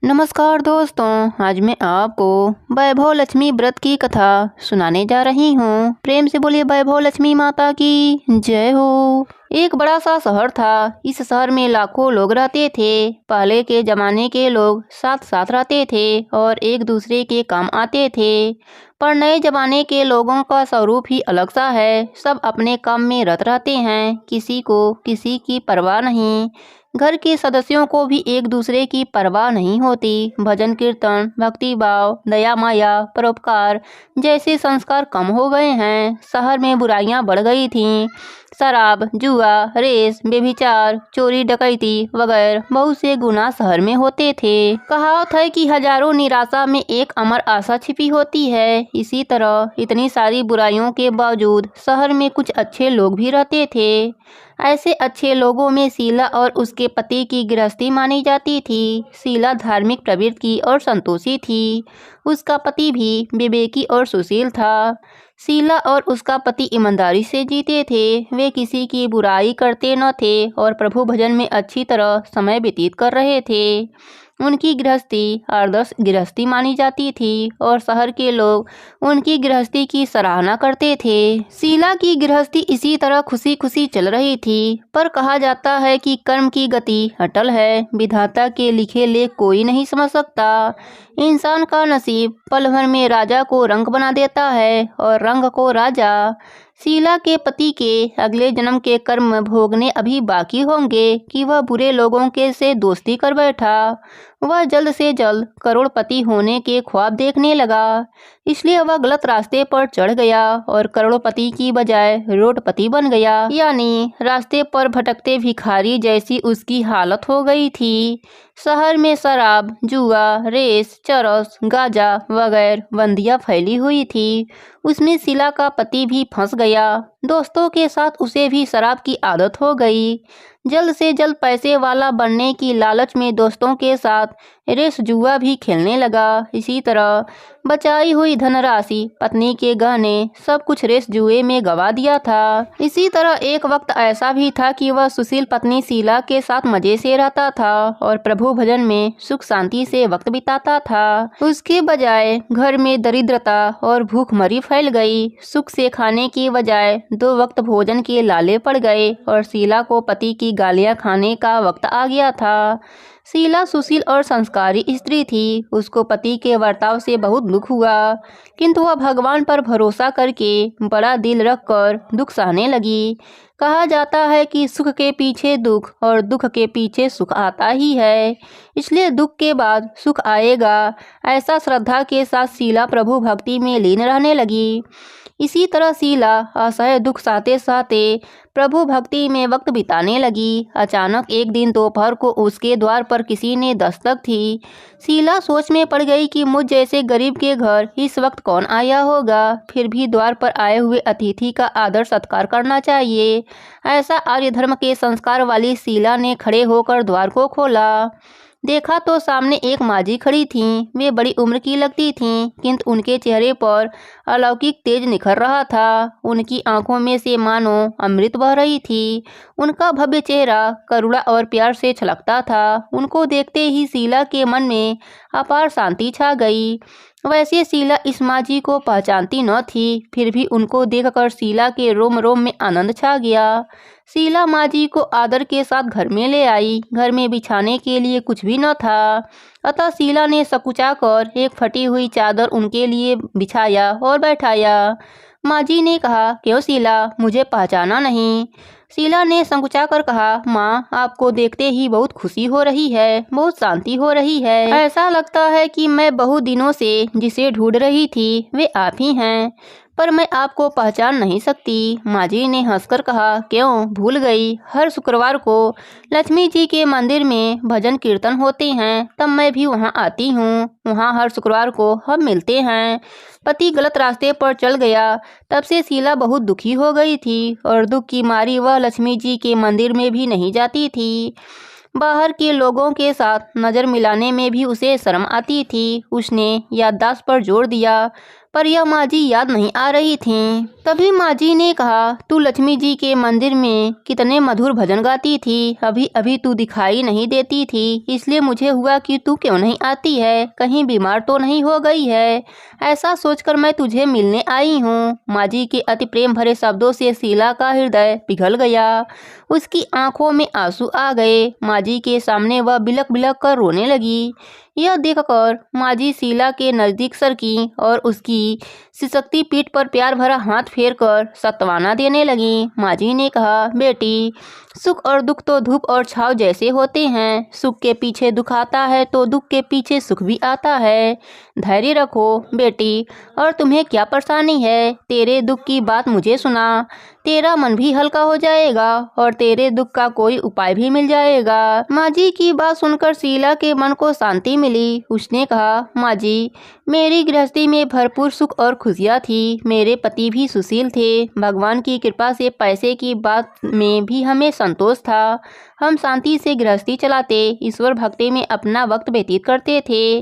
नमस्कार दोस्तों, आज मैं आपको वैभव लक्ष्मी व्रत की कथा सुनाने जा रही हूँ। प्रेम से बोलिए वैभव लक्ष्मी माता की जय हो। एक बड़ा सा शहर था। इस शहर में लाखों लोग रहते थे। पहले के जमाने के लोग साथ साथ रहते थे और एक दूसरे के काम आते थे। पर नए जमाने के लोगों का स्वरूप ही अलग सा है। सब अपने काम में रत रहते हैं, किसी को किसी की परवाह नहीं। घर के सदस्यों को भी एक दूसरे की परवाह नहीं होती। भजन कीर्तन, भक्ति भाव, दया माया, परोपकार जैसे संस्कार कम हो गए हैं। शहर में बुराइयां बढ़ गई थीं। शराब, जुआ, रेस, व्यभिचार, चोरी डकैती वगैरह बहुत से गुनाह शहर में होते थे। कहावत है कि हजारों निराशा में एक अमर आशा छिपी होती है। इसी तरह इतनी सारी बुराइयों के बावजूद शहर में कुछ अच्छे लोग भी रहते थे। ऐसे अच्छे लोगों में शीला और उसके पति की गृहस्थी मानी जाती थी। शीला धार्मिक प्रवृत्ति की और संतोषी थी। उसका पति भी विवेकी और सुशील था। शीला और उसका पति ईमानदारी से जीते थे। वे किसी की बुराई करते न थे और प्रभु भजन में अच्छी तरह समय व्यतीत कर रहे थे। उनकी गृहस्थी आदर्श गृहस्थी मानी जाती थी और शहर के लोग उनकी गृहस्थी की सराहना करते थे। शीला की गृहस्थी इसी तरह खुशी खुशी चल रही थी। पर कहा जाता है कि कर्म की गति अटल है। विधाता के लिखे लेख कोई नहीं समझ सकता। इंसान का नसीब पल भर में राजा को रंक बना देता है और रंग को राजा। शीला के पति के अगले जन्म के कर्म भोगने अभी बाकी होंगे कि वह बुरे लोगों के से दोस्ती कर बैठा। वह जल्द से जल्द करोड़पति होने के ख्वाब देखने लगा। इसलिए वह गलत रास्ते पर चढ़ गया और करोड़पति की बजाय रोडपति बन गया। यानी रास्ते पर भटकते भिखारी जैसी उसकी हालत हो गई थी। शहर में शराब, जुआ, रेस, चरस, गांजा वगैरह बंदियां फैली हुई थी। उसमें शीला का पति भी फंस गया। दोस्तों के साथ उसे भी शराब की आदत हो गई। जल्द से जल्द पैसे वाला बनने की लालच में दोस्तों के साथ रेस जुआ भी खेलने लगा। इसी तरह बचाई हुई धनराशि, पत्नी के गहने सब कुछ रेस जुए में गवा दिया था। इसी तरह एक वक्त ऐसा भी था कि वह सुशील पत्नी शीला के साथ मजे से रहता था और प्रभु भजन में सुख शांति से वक्त बिताता था। उसके बजाय घर में दरिद्रता और भूखमरी फैल गई। सुख से खाने की बजाय 2 वक्त भोजन के लाले पड़ गए और शीला को पति की गालियां खाने का वक्त आ गया था। शीला सुशील और संस्कारी स्त्री थी। उसको पति के बर्ताव से बहुत दुख हुआ, किंतु वह भगवान पर भरोसा करके बड़ा दिल रखकर दुख सहने लगी। कहा जाता है कि सुख के पीछे दुख और दुख के पीछे सुख आता ही है, इसलिए दुख के बाद सुख आएगा। ऐसा श्रद्धा के साथ शीला प्रभु भक्ति में लीन रहने लगी। इसी तरह शीला असह्य दुख सहते सहते प्रभु भक्ति में वक्त बिताने लगी। अचानक एक दिन दोपहर को उसके द्वार पर किसी ने दस्तक थी। शीला सोच में पड़ गई कि मुझ जैसे गरीब के घर इस वक्त कौन आया होगा। फिर भी द्वार पर आए हुए अतिथि का आदर सत्कार करना चाहिए। ऐसा आर्य धर्म के संस्कार वाली शीला ने खड़े होकर द्वार को खोला। देखा तो सामने एक माजी खड़ी थीं। वे बड़ी उम्र की लगती थीं, किंतु उनके चेहरे पर अलौकिक तेज निखर रहा था। उनकी आंखों में से मानो अमृत बह रही थी। उनका भव्य चेहरा करुणा और प्यार से छलकता था। उनको देखते ही शीला के मन में अपार शांति छा गई। वैसे शीला इस माजी को पहचानती न थी, फिर भी उनको देखकर शीला के रोम रोम में आनंद छा गया। शीला माजी को आदर के साथ घर में ले आई। घर में बिछाने के लिए कुछ भी न था, अतः शीला ने सकुचा कर एक फटी हुई चादर उनके लिए बिछाया और बैठाया। माजी ने कहा, क्यों शीला, मुझे पहचाना नहीं? शीला ने संकुचा कर कहा, माँ, आपको देखते ही बहुत खुशी हो रही है, बहुत शांति हो रही है। ऐसा लगता है कि मैं बहुत दिनों से जिसे ढूंढ रही थी वे आप ही हैं, पर मैं आपको पहचान नहीं सकती। माजी ने हंसकर कहा, क्यों, भूल गई? हर शुक्रवार को लक्ष्मी जी के मंदिर में भजन कीर्तन होते हैं, तब मैं भी वहाँ आती हूँ। वहाँ हर शुक्रवार को हम मिलते हैं। पति गलत रास्ते पर चल गया, तब से शीला बहुत दुखी हो गई थी और दुख की मारी वह लक्ष्मी जी के मंदिर में भी नहीं जाती थी। बाहर के लोगों के साथ नज़र मिलाने में भी उसे शर्म आती थी। उसने याददाश्त पर जोर दिया, पर यह माँ जी याद नहीं आ रही थीं। तभी माँ जी ने कहा, तू लक्ष्मी जी के मंदिर में कितने मधुर भजन गाती थी, अभी अभी तू दिखाई नहीं देती थी, इसलिए मुझे हुआ कि तू क्यों नहीं आती है, कहीं बीमार तो नहीं हो गई है। ऐसा सोचकर मैं तुझे मिलने आई हूँ। माँ जी के अति प्रेम भरे शब्दों से शीला का हृदय पिघल गया। उसकी आंखों में आंसू आ गए। माँ जी के सामने वह बिलक बिलक कर रोने लगी। यह देखकर माँ जी शीला के नजदीक सरकी और उसकी सिसकती पीठ पर प्यार भरा हाथ फेरकर सत्वाना देने लगी। माँ जी ने कहा, बेटी, सुख और दुख तो धूप और छाव जैसे होते हैं। सुख के पीछे दुख आता है तो दुख के पीछे सुख भी आता है। धैर्य रखो बेटी। और तुम्हें क्या परेशानी है? तेरे दुख की बात मुझे सुना, तेरा मन भी हल्का हो जाएगा और तेरे दुख का कोई उपाय भी मिल जाएगा। माँ जी की बात सुनकर शीला के मन को शांति मिली। उसने कहा, माँ जी, मेरी गृहस्थी में भरपूर सुख और खुशियाँ थी। मेरे पति भी सुशील थे। भगवान की कृपा से पैसे की बात में भी हमें संतोष था। हम शांति से गृहस्थी चलाते, ईश्वर भक्ति में अपना वक्त व्यतीत करते थे।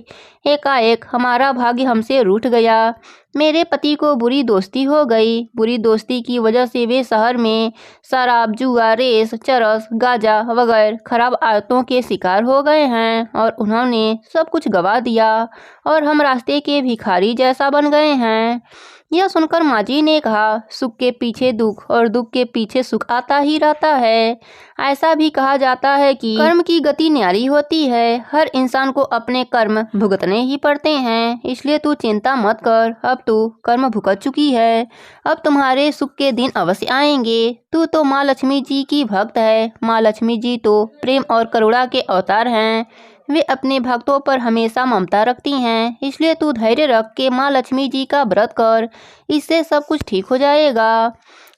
एकाएक हमारा भाग्य हमसे रूठ गया। मेरे पति को बुरी दोस्ती हो गई। बुरी दोस्ती की वजह से वे शहर में शराब, जुआ, रेस, चरस, गांजा वगैरह खराब आदतों के शिकार हो गए हैं और उन्होंने सब कुछ गंवा दिया और हम रास्ते के भिखारी जैसा बन गए हैं। यह सुनकर माँ जी ने कहा, सुख के पीछे दुख और दुख के पीछे सुख आता ही रहता है। ऐसा भी कहा जाता है कि कर्म की गति न्यारी होती है। हर इंसान को अपने कर्म भुगतने ही पड़ते हैं। इसलिए तू चिंता मत कर, अब तू कर्म भुगत चुकी है। अब तुम्हारे सुख के दिन अवश्य आएंगे। तू तो माँ लक्ष्मी जी की भक्त है। माँ लक्ष्मी जी तो प्रेम और करुणा के अवतार हैं। वे अपने भक्तों पर हमेशा ममता रखती हैं। इसलिए तू धैर्य रख के माँ लक्ष्मी जी का व्रत कर, इससे सब कुछ ठीक हो जाएगा।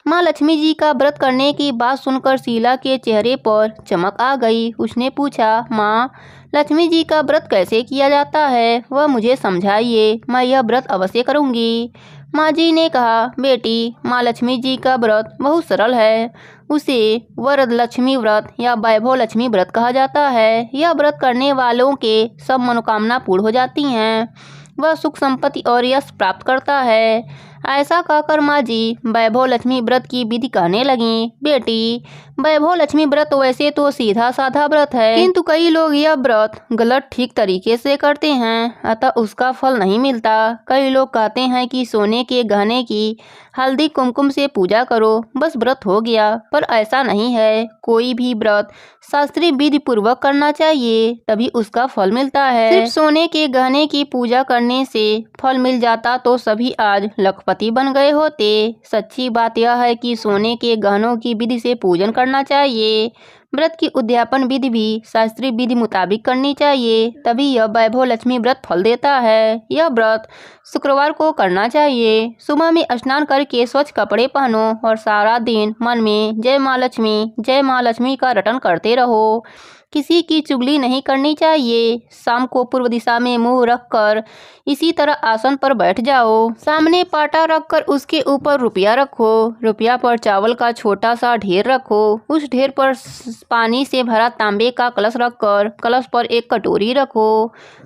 माँ लक्ष्मी जी का व्रत करने की बात सुनकर शीला के चेहरे पर चमक आ गई। उसने पूछा, माँ, लक्ष्मी जी का व्रत कैसे किया जाता है, वह मुझे समझाइए, मैं यह व्रत अवश्य करूँगी। माँ जी ने कहा, बेटी, माँ लक्ष्मी जी का व्रत बहुत सरल है। उसे वरलक्ष्मी व्रत या वैभव लक्ष्मी व्रत कहा जाता है। यह व्रत करने वालों के सब मनोकामना पूर्ण हो जाती हैं। वह सुख संपत्ति और यश प्राप्त करता है। ऐसा कहकर माँ जी वैभव लक्ष्मी व्रत की विधि कहने लगी। बेटी, वैभव लक्ष्मी व्रत वैसे तो सीधा साधा व्रत है, किंतु कई लोग यह व्रत गलत ठीक तरीके से करते हैं, अतः उसका फल नहीं मिलता। कई लोग कहते हैं कि सोने के गहने की हल्दी कुमकुम से पूजा करो, बस व्रत हो गया, पर ऐसा नहीं है। कोई भी व्रत शास्त्रीय विधि पूर्वक करना चाहिए, तभी उसका फल मिलता है। सिर्फ सोने के गहने की पूजा करने से फल मिल जाता तो सभी आज लखपति बन गए होते। सच्ची बात यह है कि सोने के गहनों की विधि से पूजन करना चाहिए। व्रत की उद्यापन विधि भी शास्त्रीय विधि मुताबिक करनी चाहिए, तभी यह वैभव लक्ष्मी व्रत फल देता है। यह व्रत शुक्रवार को करना चाहिए। सुबह में स्नान करके स्वच्छ कपड़े पहनो और सारा दिन मन में जय माँ लक्ष्मी का रटन करते रहो। किसी की चुगली नहीं करनी चाहिए। शाम को पूर्व दिशा में मुंह रखकर इसी तरह आसन पर बैठ जाओ। सामने पाटा रखकर उसके ऊपर रुपया रखो। रुपया पर चावल का छोटा सा ढेर रखो। उस ढेर पर पानी से भरा तांबे का कलश रखकर कलश पर एक कटोरी रखो।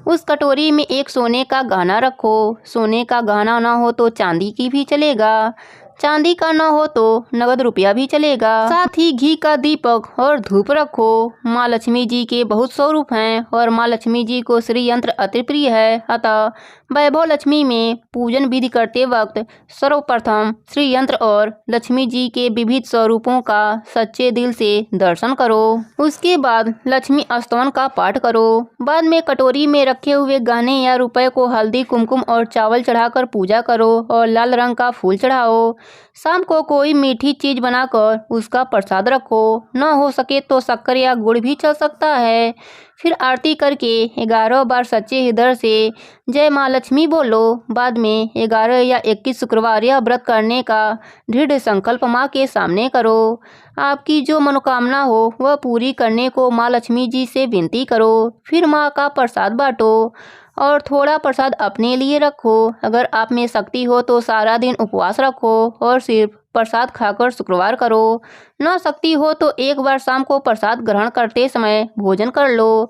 उस कटोरी में एक सोने का गहना रखो। सोने का गहना न हो तो चांदी की भी चलेगा। चांदी का न हो तो नगद रुपया भी चलेगा। साथ ही घी का दीपक और धूप रखो। माँ लक्ष्मी जी के बहुत स्वरूप हैं और माँ लक्ष्मी जी को श्री यंत्र अति प्रिय है, अतः वैभव लक्ष्मी में पूजन विधि करते वक्त सर्वप्रथम श्री यंत्र और लक्ष्मी जी के विविध स्वरूपों का सच्चे दिल से दर्शन करो। उसके बाद लक्ष्मी स्तवन का पाठ करो। बाद में कटोरी में रखे हुए गहने या रुपए को हल्दी कुमकुम और चावल चढ़ाकर पूजा करो और लाल रंग का फूल चढ़ाओ। शाम को कोई मीठी चीज बनाकर उसका प्रसाद रखो। न हो सके तो शक्कर या गुड़ भी चल सकता है। फिर आरती करके 11 बार सच्चे हृदय से जय माँ लक्ष्मी बोलो। बाद में 11 या 21 शुक्रवार यह व्रत करने का दृढ़ संकल्प माँ के सामने करो। आपकी जो मनोकामना हो वह पूरी करने को माँ लक्ष्मी जी से विनती करो। फिर माँ का प्रसाद बांटो और थोड़ा प्रसाद अपने लिए रखो। अगर आप में शक्ति हो तो सारा दिन उपवास रखो और सिर्फ प्रसाद खाकर शुक्रवार करो। न शक्ति हो तो एक बार शाम को प्रसाद ग्रहण करते समय भोजन कर लो।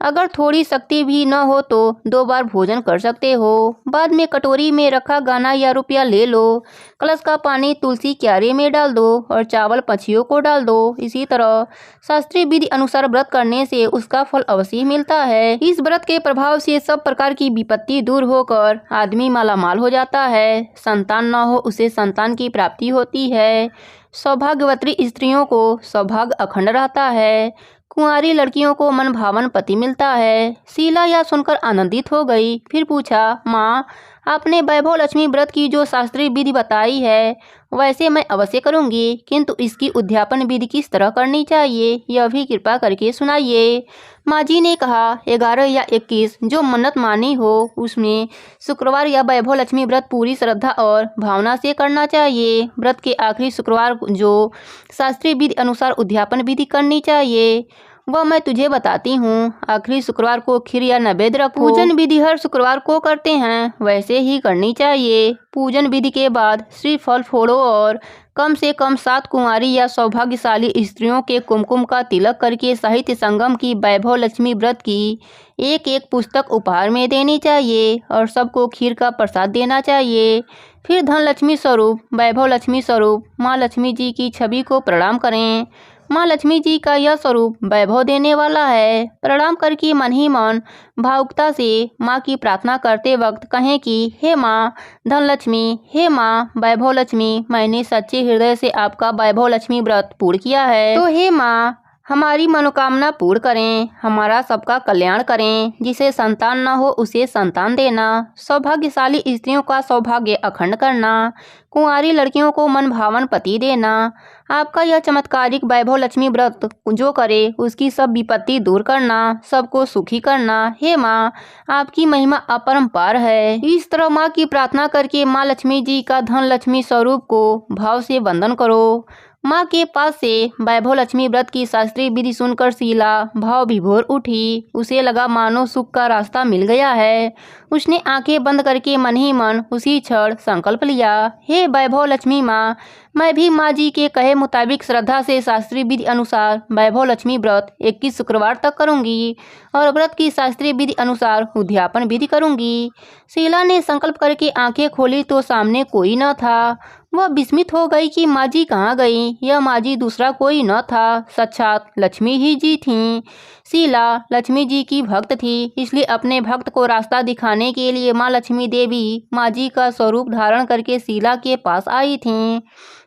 अगर थोड़ी शक्ति भी न हो तो 2 बार भोजन कर सकते हो। बाद में कटोरी में रखा गाना या रुपया ले लो। कलश का पानी तुलसी क्यारे में डाल दो और चावल पक्षियों को डाल दो। इसी तरह शास्त्रीय विधि अनुसार व्रत करने से उसका फल अवश्य मिलता है। इस व्रत के प्रभाव से सब प्रकार की विपत्ति दूर होकर आदमी मालामाल हो जाता है। संतान न हो उसे संतान की प्राप्ति होती है। सौभाग्यवती स्त्रियों को सौभाग्य अखंड रहता है। कुंवारी लड़कियों को मन भावन पति मिलता है। शीला यह सुनकर आनंदित हो गई। फिर पूछा, माँ, आपने वैभव लक्ष्मी व्रत की जो शास्त्रीय विधि बताई है वैसे मैं अवश्य करूँगी, किंतु इसकी उद्यापन विधि किस तरह करनी चाहिए यह भी कृपा करके सुनाइए। माँ जी ने कहा, 11 या 21 जो मन्नत मानी हो उसमें शुक्रवार या वैभव लक्ष्मी व्रत पूरी श्रद्धा और भावना से करना चाहिए। व्रत के आखिरी शुक्रवार जो शास्त्रीय विधि अनुसार उद्यापन विधि करनी चाहिए वह मैं तुझे बताती हूँ। आखिरी शुक्रवार को खीर या नैवेद्य रखो। पूजन विधि हर शुक्रवार को करते हैं वैसे ही करनी चाहिए। पूजन विधि के बाद श्रीफल फोड़ो और कम से कम 7 कुंवारी या सौभाग्यशाली स्त्रियों के कुमकुम का तिलक करके साहित्य संगम की वैभव लक्ष्मी व्रत की एक पुस्तक उपहार में देनी चाहिए और सबको खीर का प्रसाद देना चाहिए। फिर धन लक्ष्मी स्वरूप वैभव लक्ष्मी स्वरूप माँ लक्ष्मी जी की छवि को प्रणाम करें। माँ लक्ष्मी जी का यह स्वरूप वैभव देने वाला है। प्रणाम करके मन ही मन भावुकता से माँ की प्रार्थना करते वक्त कहें कि हे माँ धन लक्ष्मी, हे माँ वैभव लक्ष्मी, मैंने सच्चे हृदय से आपका वैभव लक्ष्मी व्रत पूर्ण किया है, तो हे माँ हमारी मनोकामना पूर्ण करें, हमारा सबका कल्याण करें। जिसे संतान न हो उसे संतान देना, सौभाग्यशाली स्त्रियों का सौभाग्य अखंड करना, कुंवारी लड़कियों को मन भावन पति देना। आपका यह चमत्कारिक वैभव लक्ष्मी व्रत जो करे उसकी सब विपत्ति दूर करना, सबको सुखी करना। हे माँ आपकी महिमा अपरंपार है। इस तरह माँ की प्रार्थना करके माँ लक्ष्मी जी का धन लक्ष्मी स्वरूप को भाव से वंदन करो। माँ के पास से वैभव लक्ष्मी व्रत की शास्त्रीय विधि सुनकर शीला भाव विभोर उठी। उसे लगा मानो सुख का रास्ता मिल गया है। उसने आंखें बंद करके मन ही मन उसी क्षण संकल्प लिया, हे वैभव लक्ष्मी माँ, मैं भी माँ जी के कहे मुताबिक श्रद्धा से शास्त्रीय विधि अनुसार वैभव लक्ष्मी व्रत 21 शुक्रवार तक करूंगी और व्रत की शास्त्रीय विधि अनुसार उद्यापन विधि करूंगी। शीला ने संकल्प करके आंखें खोली तो सामने कोई न था। वह विस्मित हो गई कि माँ जी कहाँ गई। यह माँ जी दूसरा कोई न था, साक्षात लक्ष्मी ही जी थीं। शीला लक्ष्मी जी की भक्त थी, इसलिए अपने भक्त को रास्ता दिखाने के लिए माँ लक्ष्मी देवी माँ जी का स्वरूप धारण करके शीला के पास आई थीं।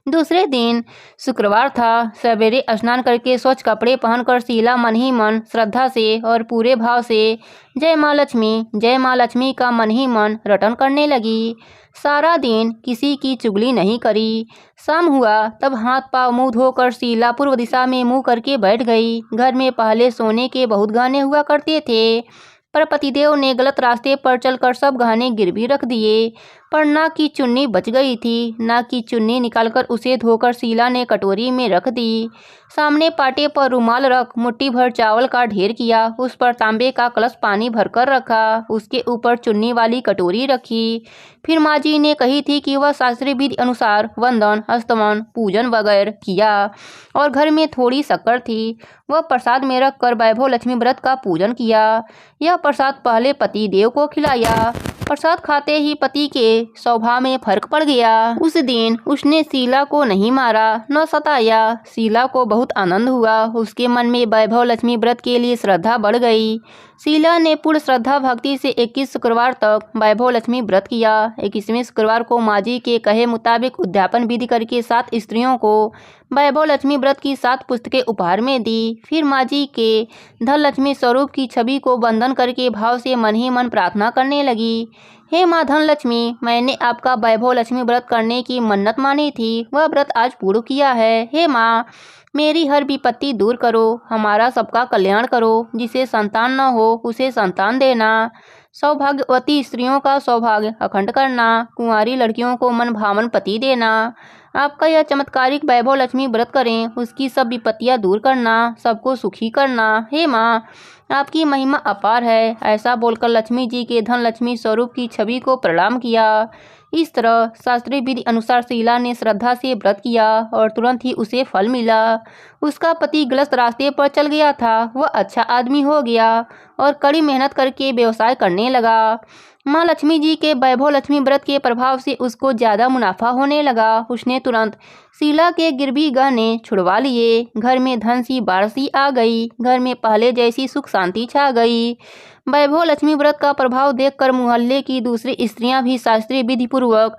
दूसरे दिन शुक्रवार था। सवेरे स्नान करके स्वच्छ कपड़े पहनकर शीला मन ही मन श्रद्धा से और पूरे भाव से जय माँ लक्ष्मी का मन ही मन रटन करने लगी। सारा दिन किसी की चुगली नहीं करी। शाम हुआ तब हाथ पाँव मुँह धोकर शीला पूर्व दिशा में मुँह करके बैठ गई। घर में पहले सोने के बहुत गहने हुआ करते थे, पर पतिदेव ने गलत रास्ते पर चलकर सब गहने गिरवी रख दिए। पर नाक की चुन्नी बच गई थी। नाक की चुन्नी निकालकर उसे धोकर शीला ने कटोरी में रख दी। सामने पाटे पर रुमाल रख मुट्ठी भर चावल का ढेर किया। उस पर तांबे का कलश पानी भरकर रखा। उसके ऊपर चुन्नी वाली कटोरी रखी। फिर माँ जी ने कही थी कि वह शास्त्रीय विधि अनुसार वंदन स्तवन पूजन वगैरह किया और घर में थोड़ी शक्कर थी, वह प्रसाद में रख कर वैभव लक्ष्मी व्रत का पूजन किया। यह प्रसाद पहले पति देव को खिलाया। प्रसाद खाते ही पति के स्वभाव में फर्क पड़ गया। उस दिन उसने शीला को नहीं मारा न सताया। शीला को बहुत आनंद हुआ। उसके मन में वैभव लक्ष्मी व्रत के लिए श्रद्धा बढ़ गई। शीला ने पूर्ण श्रद्धा भक्ति से 21 शुक्रवार तक वैभव लक्ष्मी व्रत किया। 21वें शुक्रवार को माँ जी के कहे मुताबिक उद्यापन विधि करके 7 स्त्रियों को वैभव लक्ष्मी व्रत की 7 पुस्तकें उपहार में दी। फिर माँ जी के धन लक्ष्मी स्वरूप की छवि को वंदन करके भाव से मन ही मन प्रार्थना करने लगी, हे माँ धन लक्ष्मी, मैंने आपका वैभव लक्ष्मी व्रत करने की मन्नत मानी थी, वह व्रत आज पूर्ण किया है। हे माँ मेरी हर विपत्ति दूर करो, हमारा सबका कल्याण करो। जिसे संतान न हो उसे संतान देना, सौभाग्यवती स्त्रियों का सौभाग्य अखंड करना, कुंवारी लड़कियों को मन भावन पति देना। आपका यह चमत्कारिक वैभव लक्ष्मी व्रत करें, उसकी सब विपत्तियां दूर करना, सबको सुखी करना। हे माँ आपकी महिमा अपार है। ऐसा बोलकर लक्ष्मी जी के धन लक्ष्मी स्वरूप की छवि को प्रणाम किया। इस तरह शास्त्रीय विधि अनुसार शीला ने श्रद्धा से व्रत किया और तुरंत ही उसे फल मिला। उसका पति गलत रास्ते पर चल गया था, वह अच्छा आदमी हो गया और कड़ी मेहनत करके व्यवसाय करने लगा। माँ लक्ष्मी जी के वैभव लक्ष्मी व्रत के प्रभाव से उसको ज़्यादा मुनाफा होने लगा। उसने तुरंत शीला के गिरवी गहने छुड़वा लिए। घर में धन सी बारसी आ गई। घर में पहले जैसी सुख शांति छा गई। वैभव लक्ष्मी व्रत का प्रभाव देखकर मोहल्ले की दूसरी स्त्रियां भी शास्त्रीय विधि पूर्वक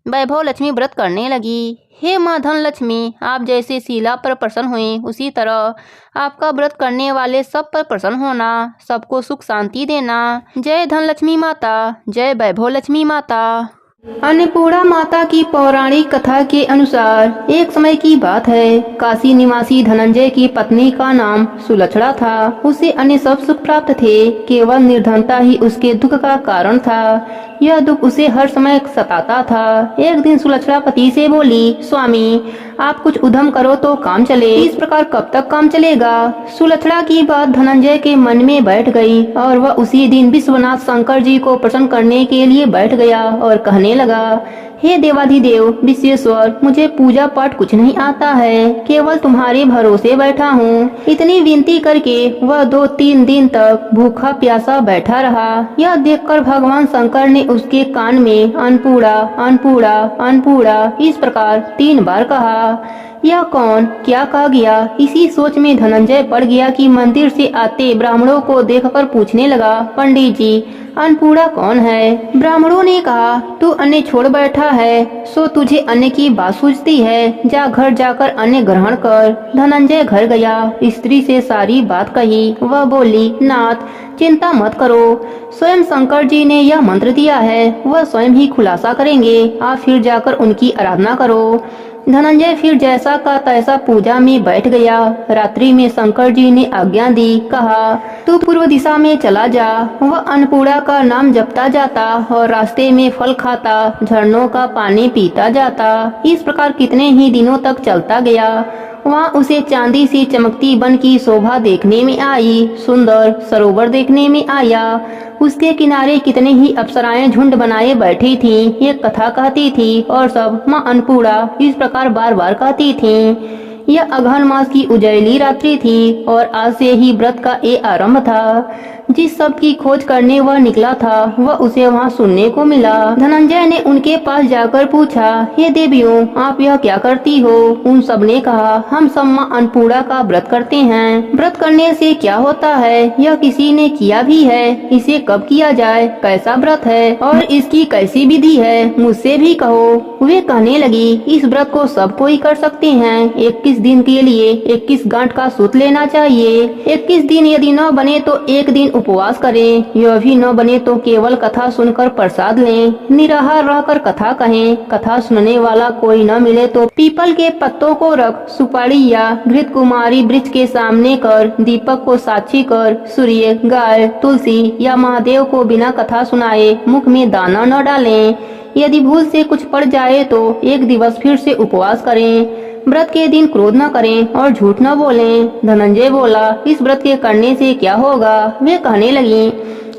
वैभव लक्ष्मी व्रत करने लगी। हे माँ धन लक्ष्मी, आप जैसे शीला पर प्रसन्न हुए, उसी तरह आपका व्रत करने वाले सब पर प्रसन्न होना, सबको सुख शांति देना। जय धन लक्ष्मी माता, जय वैभव लक्ष्मी माता। अन्नपूर्णा माता की पौराणिक कथा के अनुसार एक समय की बात है। काशी निवासी धनंजय की पत्नी का नाम सुलक्षणा था। उसे अन्य सब सुख प्राप्त थे, केवल निर्धनता ही उसके दुख का कारण था। यह दुख उसे हर समय सताता था। एक दिन सुलक्षणा पति से बोली, स्वामी आप कुछ उद्यम करो तो काम चले। इस प्रकार कब तक काम चलेगा? सुलक्षणा की बात धनंजय के मन में बैठ गई और वह उसी दिन विश्वनाथ शंकर जी को प्रसन्न करने के लिए बैठ गया और कहने लगा, हे देवाधिदेव विश्वेश्वर, मुझे पूजा पाठ कुछ नहीं आता है, केवल तुम्हारे भरोसे बैठा हूँ। इतनी विनती करके वह 2-3 दिन तक भूखा प्यासा बैठा रहा। यह देखकर भगवान शंकर ने उसके कान में अन्नपूर्णा अन्नपूर्णा अन्नपूर्णा इस प्रकार 3 बार कहा। यह कौन, क्या कहा गया? इसी सोच में धनंजय पड़ गया कि मंदिर से आते ब्राह्मणों को देखकर पूछने लगा, पंडित जी अन्नपूर्णा कौन है? ब्राह्मणों ने कहा, तू अन्न छोड़ बैठा है, सो तुझे अन्न की बात सूझती है, जा घर जाकर अन्न ग्रहण कर। धनंजय घर गया, स्त्री से सारी बात कही। वह बोली, नाथ चिंता मत करो, स्वयं शंकर जी ने यह मंत्र दिया है, वह स्वयं ही खुलासा करेंगे, आप फिर जाकर उनकी आराधना करो। धनंजय फिर जैसा का तैसा पूजा में बैठ गया। रात्रि में शंकर जी ने आज्ञा दी, कहा तू पूर्व दिशा में चला जा। वह अन्नपूर्णा का नाम जपता जाता और रास्ते में फल खाता, झरनों का पानी पीता जाता। इस प्रकार कितने ही दिनों तक चलता गया। वहाँ उसे चांदी सी चमकती वन की शोभा देखने में आई, सुंदर सरोवर देखने में आया। उसके किनारे कितने ही अप्सराएं झुंड बनाए बैठी थीं। एक कथा कहती थी और सब माँ अन्नपूर्णा इस प्रकार बार बार कहती थीं। यह अघन मास की उजैली रात्रि थी और आज से ही व्रत का ये आरंभ था। जिस सब की खोज करने वह निकला था वह उसे वहाँ सुनने को मिला। धनंजय ने उनके पास जाकर पूछा, हे देवियों आप यह क्या करती हो? उन सब ने कहा, हम सब माँ अन्नपूर्णा का व्रत करते हैं। व्रत करने से क्या होता है? यह किसी ने किया भी है? इसे कब किया जाए? कैसा व्रत है और इसकी कैसी विधि है? मुझसे भी कहो। वे कहने लगी, इस व्रत को सब कोई कर सकते हैं। 21 दिन के लिए 21 गांठ का सूत लेना चाहिए। 21 दिन यदि न बने तो एक दिन उपवास करें। यह भी न बने तो केवल कथा सुनकर प्रसाद लें। निराहार रहकर कथा कहें। कथा सुनने वाला कोई न मिले तो पीपल के पत्तों को रख सुपारी या घृत कुमारी वृक्ष के सामने कर, दीपक को साक्षी कर, सूर्य, गाय, तुलसी या महादेव को बिना कथा सुनाए मुख में दाना न डालें। यदि भूल से कुछ पड़ जाए तो एक दिवस फिर से उपवास करें। व्रत के दिन क्रोध न करें और झूठ न बोलें। धनंजय बोला, इस व्रत के करने से क्या होगा? वे कहने लगी,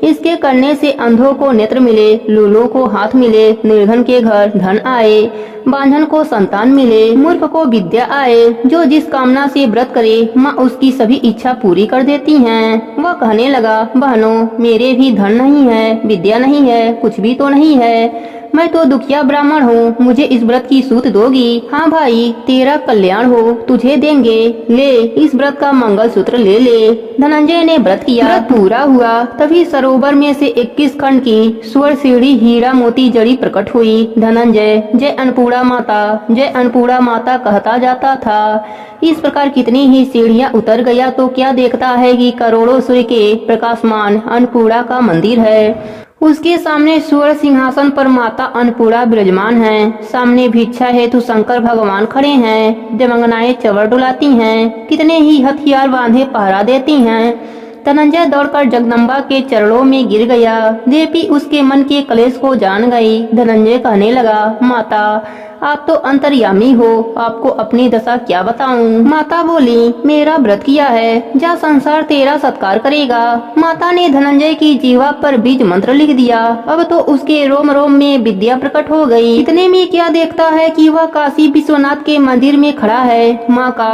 इसके करने से अंधों को नेत्र मिले, लूलों को हाथ मिले, निर्धन के घर धन आए, बांझन को संतान मिले, मूर्ख को विद्या आए। जो जिस कामना से व्रत करे माँ उसकी सभी इच्छा पूरी कर देती हैं। वह कहने लगा, बहनों मेरे भी धन नहीं है, विद्या नहीं है, कुछ भी तो नहीं है, मैं तो दुखिया ब्राह्मण हूँ, मुझे इस व्रत की सूत दोगी? हाँ भाई, तेरा कल्याण हो, तुझे देंगे, ले इस व्रत का मंगल सूत्र ले ले। धनंजय ने व्रत किया। व्रत पूरा हुआ तभी सरोवर में से 21 खंड की स्वर्ण सीढ़ी हीरा मोती जड़ी प्रकट हुई। धनंजय जय अन्नपूर्णा माता, जय अन्नपूर्णा माता कहता जाता था। इस प्रकार कितनी ही सीढ़ियाँ उतर गया तो क्या देखता है कि करोड़ों सूर्य के प्रकाशमान अन्नपूर्णा का मंदिर है। उसके सामने स्वर्ण सिंहासन पर माता अन्नपूर्णा विराजमान हैं। सामने भिक्षा हेतु शंकर भगवान खड़े हैं। देवांगनाएं चवर डुलाती हैं। कितने ही हथियार बांधे पहरा देती हैं। धनंजय दौड़कर जगदम्बा के चरणों में गिर गया। देवी उसके मन के कलेश को जान गई। धनंजय कहने लगा, माता आप तो अंतर्यामी हो, आपको अपनी दशा क्या बताऊं। माता बोली, मेरा व्रत किया है, जा संसार तेरा सत्कार करेगा। माता ने धनंजय की जीवा पर बीज मंत्र लिख दिया। अब तो उसके रोम रोम में विद्या प्रकट हो गई। इतने में क्या देखता है कि वह काशी विश्वनाथ के मंदिर में खड़ा है। माँ का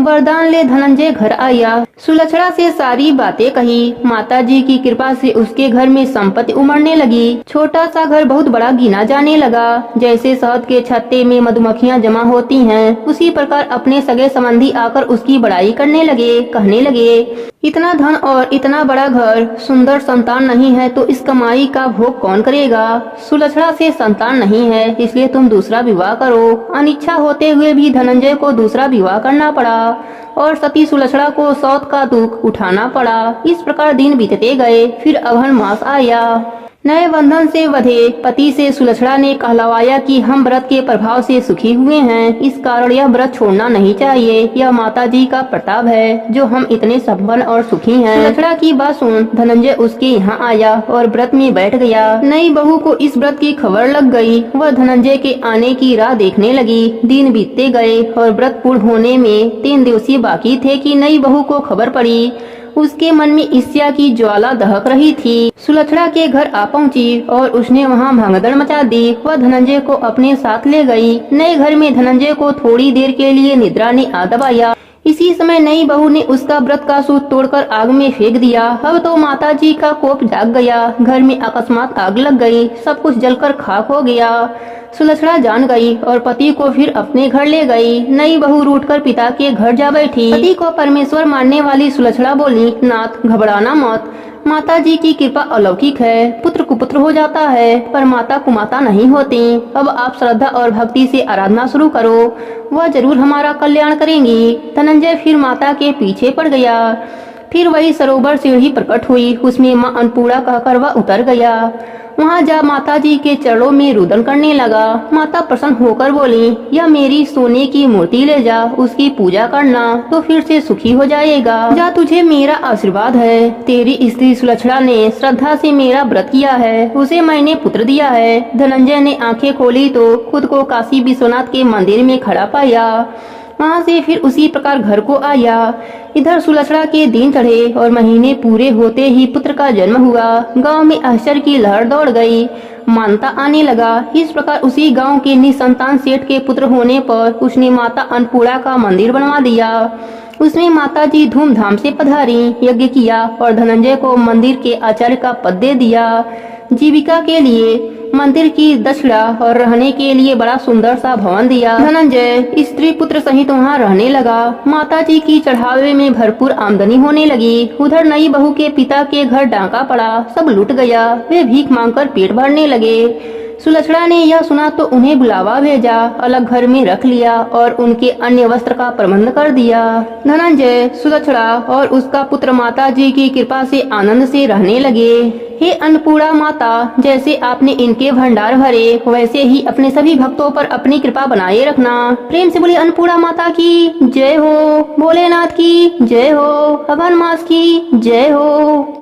वरदान ले धनंजय घर आया। सुलक्षणा से सारी बातें कही। माताजी की कृपा से उसके घर में संपत्ति उमड़ने लगी। छोटा सा घर बहुत बड़ा गिना जाने लगा। जैसे शहद के छत्ते में मधुमक्खियां जमा होती हैं, उसी प्रकार अपने सगे संबंधी आकर उसकी बड़ाई करने लगे, कहने लगे, इतना धन और इतना बड़ा घर, सुंदर संतान नहीं है तो इस कमाई का भोग कौन करेगा। सुलक्षणा से संतान नहीं है, इसलिए तुम दूसरा विवाह करो। अनिच्छा होते हुए भी धनंजय को दूसरा विवाह करना पड़ा और सती सुलक्षणा को सौत का दुख उठाना पड़ा। इस प्रकार दिन बीतते गए। फिर अघन मास आया। नए बंधन से बंधे पति से सुलक्षणा ने कहलवाया कि हम व्रत के प्रभाव से सुखी हुए हैं, इस कारण यह व्रत छोड़ना नहीं चाहिए। यह माताजी का प्रताप है जो हम इतने संपन्न और सुखी हैं। सुलक्षणा की बात सुन धनंजय उसके यहाँ आया और व्रत में बैठ गया। नई बहू को इस व्रत की खबर लग गई। वह धनंजय के आने की राह देखने लगी। दिन बीतते गए और व्रत पूर्ण होने में 3 दिवसीय बाकी थे कि नई बहू को खबर पड़ी। उसके मन में ईर्ष्या की ज्वाला दहक रही थी। सुलक्षणा के घर आ पहुंची और उसने वहां भगदड़ मचा दी। वह धनंजय को अपने साथ ले गई। नए घर में धनंजय को थोड़ी देर के लिए निद्रा ने आ दबाया। इसी समय नई बहू ने उसका व्रत का सूत तोड़कर आग में फेंक दिया। अब तो माताजी का कोप जाग गया। घर में अकस्मात आग लग गई। सब कुछ जलकर खाक हो गया। सुलक्षणा जान गई और पति को फिर अपने घर ले गई। नई बहू रूठकर पिता के घर जा बैठी। पति को परमेश्वर मानने वाली सुलक्षणा बोली, नाथ घबराना मत, माताजी की कृपा अलौकिक है। पुत्र कुपुत्र हो जाता है पर माता कुमाता नहीं होती। अब आप श्रद्धा और भक्ति से आराधना शुरू करो, वह जरूर हमारा कल्याण करेंगी। धनंजय फिर माता के पीछे पड़ गया। फिर वही सरोवर सीढ़ी प्रकट हुई। उसमें माँ अन्नपूर्णा कहकर वह उतर गया। वहाँ जा माताजी के चरणों में रुदन करने लगा। माता प्रसन्न होकर बोली, यह मेरी सोने की मूर्ति ले जा, उसकी पूजा करना तो फिर से सुखी हो जाएगा। जा, तुझे मेरा आशीर्वाद है। तेरी स्त्री सुलक्षणा ने श्रद्धा से मेरा व्रत किया है, उसे मैंने पुत्र दिया है। धनंजय ने आंखें खोली तो खुद को काशी विश्वनाथ के मंदिर में खड़ा पाया। वहाँ से फिर उसी प्रकार घर को आया। इधर सुलक्षणा के दिन चढ़े और महीने पूरे होते ही पुत्र का जन्म हुआ। गांव में आश्चर्य की लहर दौड़ गई। मानता आने लगा। इस प्रकार उसी गांव के निसंतान सेठ के पुत्र होने पर उसने माता अन्नपूर्णा का मंदिर बनवा दिया। उसमें माताजी धूमधाम से पधारी, यज्ञ किया और धनंजय को मंदिर के आचार्य का पद दे दिया। जीविका के लिए मंदिर की दक्षिणा और रहने के लिए बड़ा सुंदर सा भवन दिया। धनंजय स्त्री पुत्र सहित वहाँ रहने लगा। माताजी की चढ़ावे में भरपूर आमदनी होने लगी। उधर नई बहू के पिता के घर डांका पड़ा, सब लूट गया। वे भीख मांगकर पेट भरने लगे। सुलक्षणा ने यह सुना तो उन्हें बुलावा भेजा, अलग घर में रख लिया और उनके अन्य वस्त्र का प्रबंध कर दिया। धनंजय, सुलक्षणा और उसका पुत्र माताजी की कृपा से आनंद से रहने लगे। हे अन्नपूर्णा माता, जैसे आपने इनके भंडार भरे वैसे ही अपने सभी भक्तों पर अपनी कृपा बनाए रखना। प्रेम से बोले अन्नपूर्णा माता की जय हो, भोलेनाथ की जय हो, अघन मास की जय हो।